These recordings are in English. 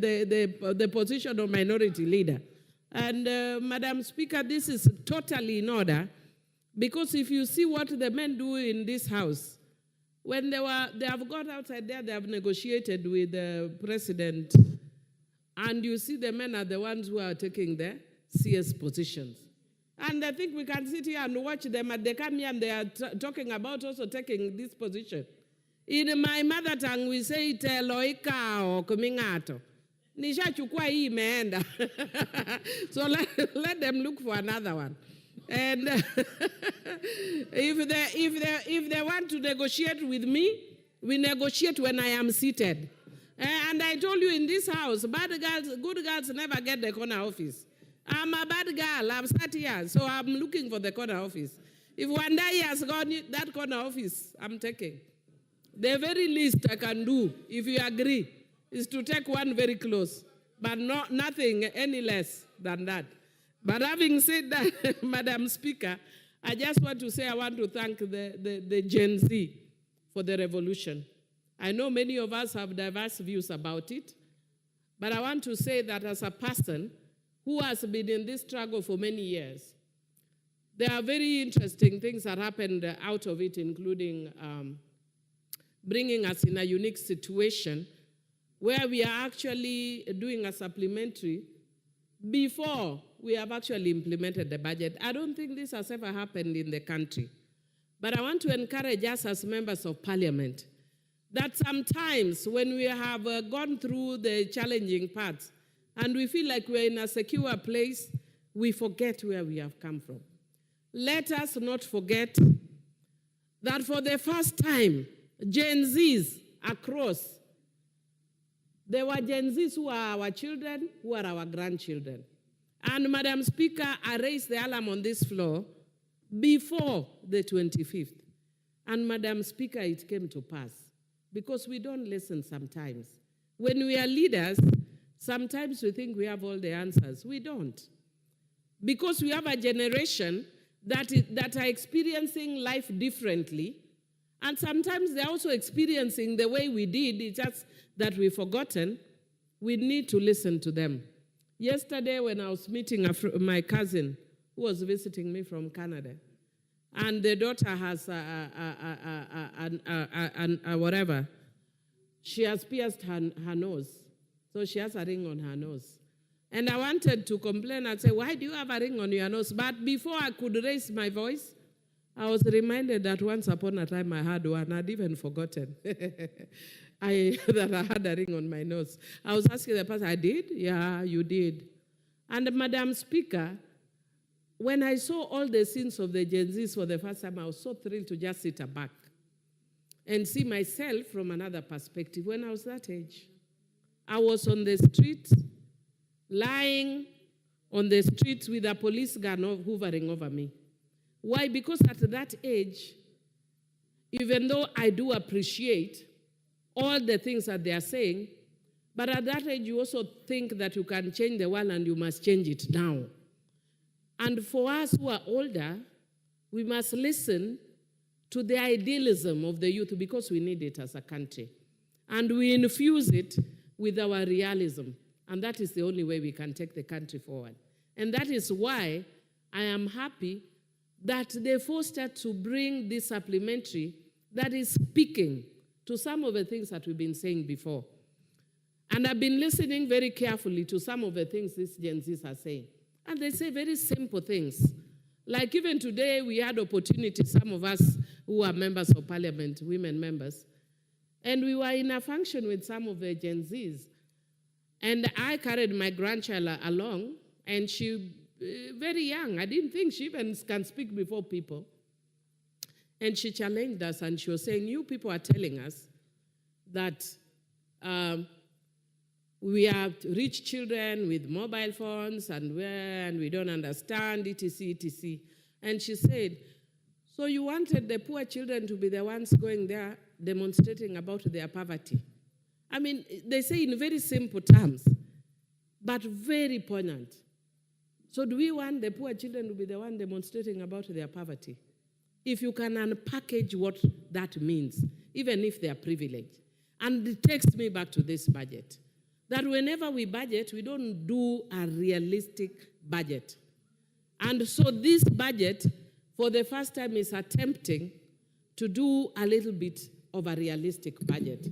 the position of minority leader. And Madam Speaker, this is totally in order, because if you see what the men do in this house, when they have gone outside there, they have negotiated with the president, and you see the men are the ones who are taking the CS positions. And I think we can sit here and watch them, and they come here and they are talking about also taking this position. In my mother tongue, we say it loika or kumingato. Nisha chukua hii imeenda. So let them look for another one. And if they want to negotiate with me, we negotiate when I am seated. And I told you in this house, bad girls, good girls never get the corner office. I'm a bad girl. I've sat here, so I'm looking for the corner office. If one day he has got that corner office, I'm taking. The very least I can do, if you agree, is to take one very close, but nothing any less than that. But having said that, Madam Speaker, I just want to say I want to thank the Gen Z for the revolution. I know many of us have diverse views about it, but I want to say that as a person who has been in this struggle for many years, there are very interesting things that happened out of it, including bringing us in a unique situation where we are actually doing a supplementary before we have actually implemented the budget. I don't think this has ever happened in the country. But I want to encourage us as members of parliament that sometimes when we have gone through the challenging parts and we feel like we're in a secure place, we forget where we have come from. Let us not forget that for the first time, Gen Zs across, there were Gen Zs who are our children, who are our grandchildren. And Madam Speaker, I raised the alarm on this floor before the 25th. And Madam Speaker, it came to pass. Because we don't listen sometimes. When we are leaders, sometimes we think we have all the answers. We don't. Because we have a generation that are experiencing life differently, and sometimes they're also experiencing the way we did, it's just that we've forgotten. We need to listen to them. Yesterday when I was meeting my cousin who was visiting me from Canada, and the daughter has whatever, she has pierced her nose. So she has a ring on her nose. And I wanted to complain and say, why do you have a ring on your nose? But before I could raise my voice, I was reminded that once upon a time I had one. I'd even forgotten that I had a ring on my nose. I was asking the person, I did? Yeah, you did. And Madam Speaker, when I saw all the scenes of the Gen Zs for the first time, I was so thrilled to just sit back and see myself from another perspective. When I was that age, I was on the street, lying on the streets with a police gun hovering over me. Why? Because at that age, even though I do appreciate all the things that they are saying, but at that age you also think that you can change the world and you must change it now. And for us who are older, we must listen to the idealism of the youth because we need it as a country. And we infuse it with our realism. And that is the only way we can take the country forward. And that is why I am happy that they forced us to bring this supplementary that is speaking to some of the things that we've been saying before. And I've been listening very carefully to some of the things these Gen Zs are saying. And they say very simple things. Like even today, we had opportunity, some of us who are members of parliament, women members, and we were in a function with some of the Gen Zs. And I carried my grandchild along, and she, very young, I didn't think she even can speak before people. And she challenged us, and she was saying, you people are telling us that we are rich children with mobile phones, and we don't understand, etc., etc. And she said, so you wanted the poor children to be the ones going there demonstrating about their poverty. I mean, they say in very simple terms, but very poignant. So do we want the poor children to be the one demonstrating about their poverty? If you can unpackage what that means, even if they are privileged. And it takes me back to this budget. that whenever we budget, we don't do a realistic budget. And so this budget, for the first time, is attempting to do a little bit of a realistic budget.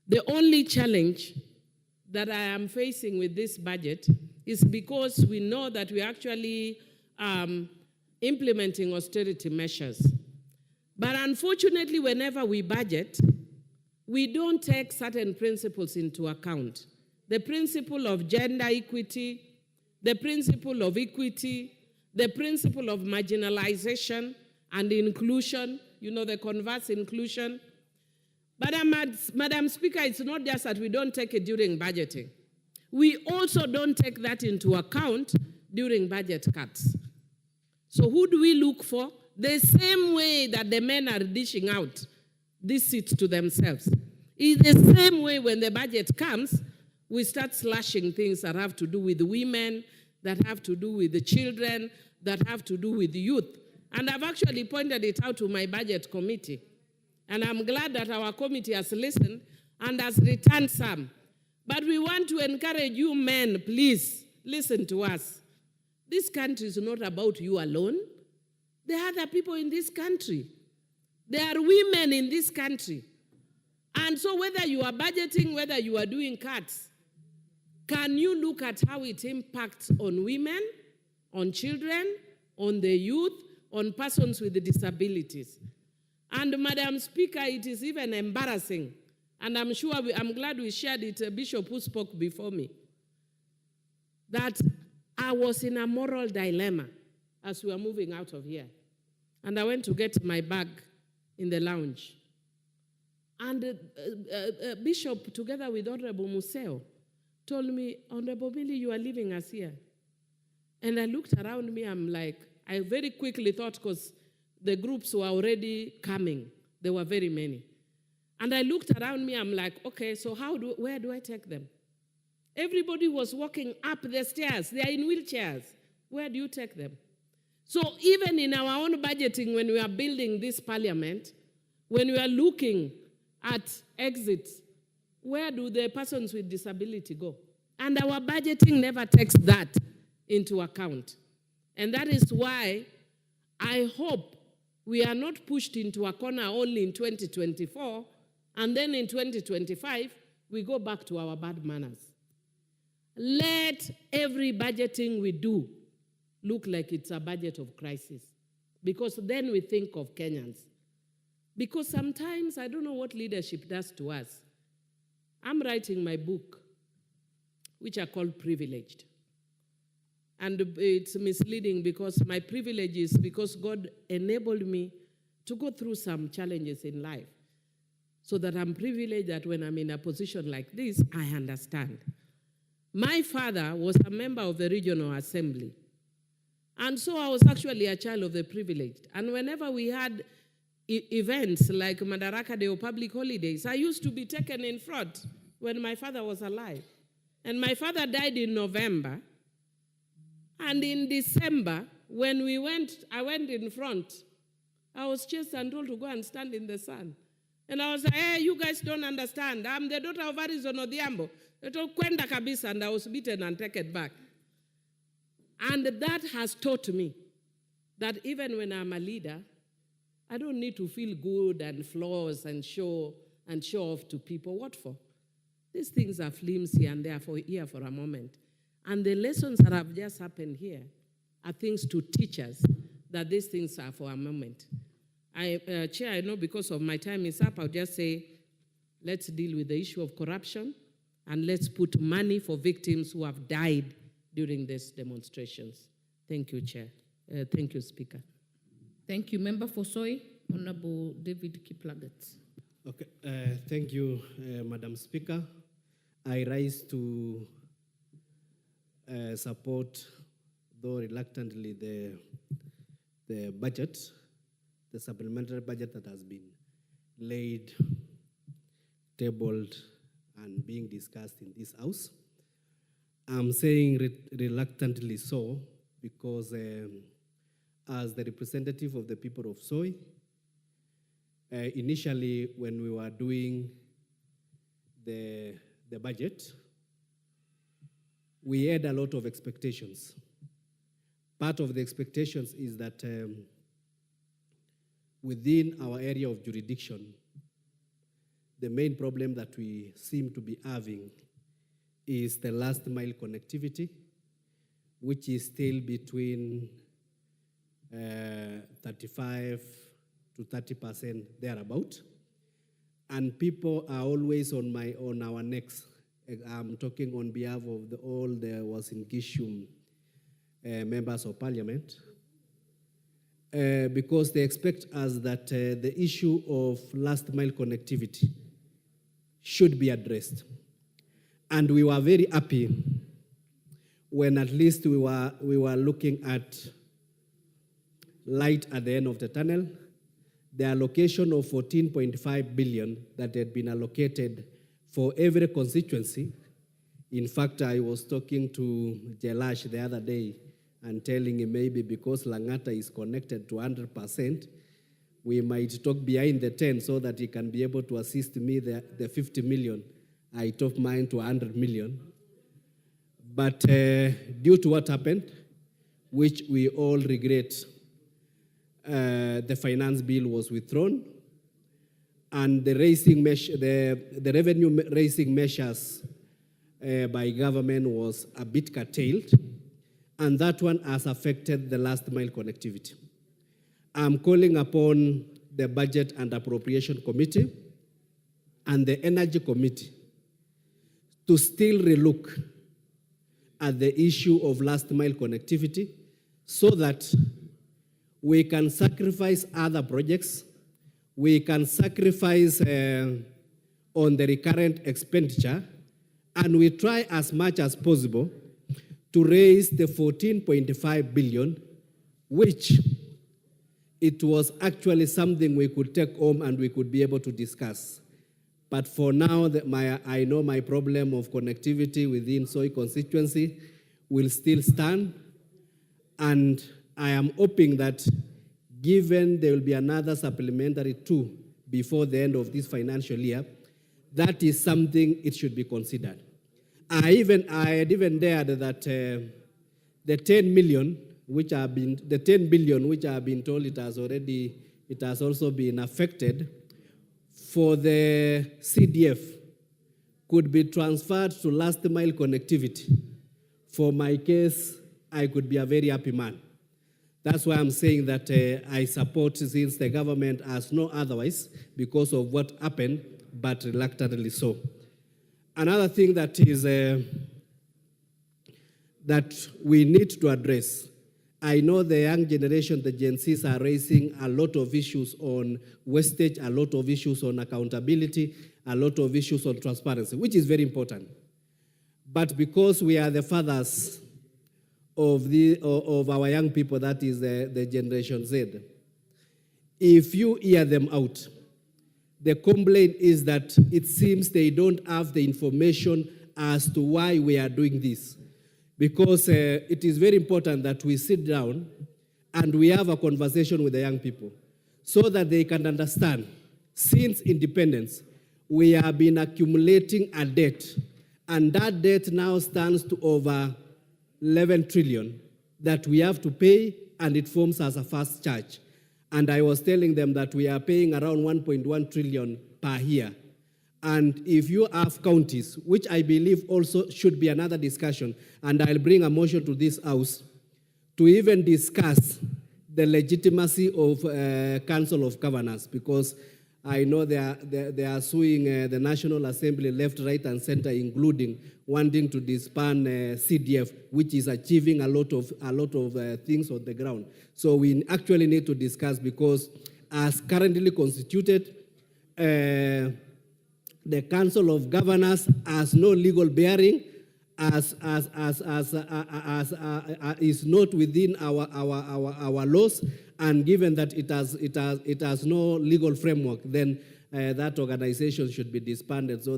The only challenge that I am facing with this budget is because we know that we're actually implementing austerity measures. But unfortunately, whenever we budget, we don't take certain principles into account. The principle of gender equity, the principle of equity, the principle of marginalization and inclusion, the converse inclusion. But Madam Speaker, it's not just that we don't take it during budgeting. We also don't take that into account during budget cuts. So who do we look for? The same way that the men are dishing out these seats to themselves. It's the same way when the budget comes, we start slashing things that have to do with women, that have to do with the children, that have to do with youth. And I've actually pointed it out to my budget committee. And I'm glad that our committee has listened and has returned some. But we want to encourage you men, please, listen to us. This country is not about you alone. There are other people in this country. There are women in this country. And so whether you are budgeting, whether you are doing cuts, can you look at how it impacts on women, on children, on the youth, on persons with disabilities? And Madam Speaker, it is even embarrassing, and I'm glad we shared it, Bishop who spoke before me, that I was in a moral dilemma as we were moving out of here. And I went to get my bag in the lounge. And Bishop, together with Honorable Museo, told me, Honorable Millie, you are leaving us here. And I looked around me, I very quickly thought, because the groups were already coming. There were very many. And I looked around me, I'm like, okay, so where do I take them? Everybody was walking up the stairs. They are in wheelchairs. Where do you take them? So even in our own budgeting, when we are building this parliament, when we are looking at exits, where do the persons with disability go? And our budgeting never takes that into account. And that is why I hope we are not pushed into a corner only in 2024, and then in 2025, we go back to our bad manners. Let every budgeting we do look like it's a budget of crisis, because then we think of Kenyans. Because sometimes, I don't know what leadership does to us. I'm writing my book, which I call Privileged. And it's misleading because my privilege is because God enabled me to go through some challenges in life, so that I'm privileged that when I'm in a position like this, I understand. My father was a member of the regional assembly. And so I was actually a child of the privileged. And whenever we had events like Madaraka Day or public holidays, I used to be taken in front when my father was alive. And my father died in November. And in December, when I went in front, I was chased and told to go and stand in the sun. And I was like, hey, you guys don't understand. I'm the daughter of Harrison Odhiambo. They told kwenda kabisa, and I was beaten and taken back. And that has taught me that even when I'm a leader, I don't need to feel good and flaws and show off to people. What for? These things are flimsy and they are here for a moment. And the lessons that have just happened here are things to teach us that these things are for a moment. Chair, I know because of my time is up, I'll just say, let's deal with the issue of corruption and let's put money for victims who have died during these demonstrations. Thank you, Chair. Thank you, Speaker. Thank you. Member for Soy, Honorable David Kiplagat. Okay, thank you, Madam Speaker. I rise to support, though reluctantly, the budget, the supplementary budget that has been laid, tabled, and being discussed in this House. I'm saying reluctantly so because as the representative of the people of Soy, initially when we were doing the budget, we had a lot of expectations. Part of the expectations is that within our area of jurisdiction, the main problem that we seem to be having is the last mile connectivity, which is still between 35 to 30% thereabout. And people are always on our necks. I'm talking on behalf of all the Uasin members of parliament, because they expect us that the issue of last mile connectivity should be addressed. And we were very happy when at least we were looking at light at the end of the tunnel. The allocation of 14.5 billion that had been allocated for every constituency. In fact, I was talking to Jelash the other day and telling him maybe because Langata is connected to 100%, we might talk behind the 10 so that he can be able to assist me the 50 million. I took mine to 100 million. But due to what happened, which we all regret, the finance bill was withdrawn, and the revenue raising measures by government was a bit curtailed, and that one has affected the last mile connectivity. I'm calling upon the Budget and Appropriation Committee and the Energy Committee to still relook at the issue of last mile connectivity so that we can sacrifice other projects, we can sacrifice on the recurrent expenditure, and we try as much as possible to raise the 14.5 billion, which it was actually something we could take home and we could be able to discuss. But for now, I know my problem of connectivity within Soy constituency will still stand, and I am hoping that given there will be another supplementary 2 before the end of this financial year, that is something it should be considered. I had even dared that the 10 billion which have been told it has also been affected for the CDF could be transferred to last mile connectivity. For my case, I could be a very happy man. That's why I'm saying that I support, since the government has no otherwise because of what happened, but reluctantly so. Another thing that is that we need to address, I know the young generation, the Gen Zs, are raising a lot of issues on wastage, a lot of issues on accountability, a lot of issues on transparency, which is very important. But because we are the fathers of our young people, that is the Generation Z, if you hear them out, the complaint is that it seems they don't have the information as to why we are doing this. Because it is very important that we sit down and we have a conversation with the young people so that they can understand, since independence, we have been accumulating a debt, and that debt now stands to over 11 trillion that we have to pay, and it forms as a first charge. And I was telling them that we are paying around 1.1 trillion per year. And if you have counties, which I believe also should be another discussion, and I'll bring a motion to this house to even discuss the legitimacy of Council of Governors, because I know they are suing the National Assembly left, right, and center, including wanting to disband CDF, which is achieving a lot of things on the ground. So we actually need to discuss, because as currently constituted, the Council of Governors has no legal bearing, is not within our laws, and given that it has no legal framework, then that organization should be disbanded. So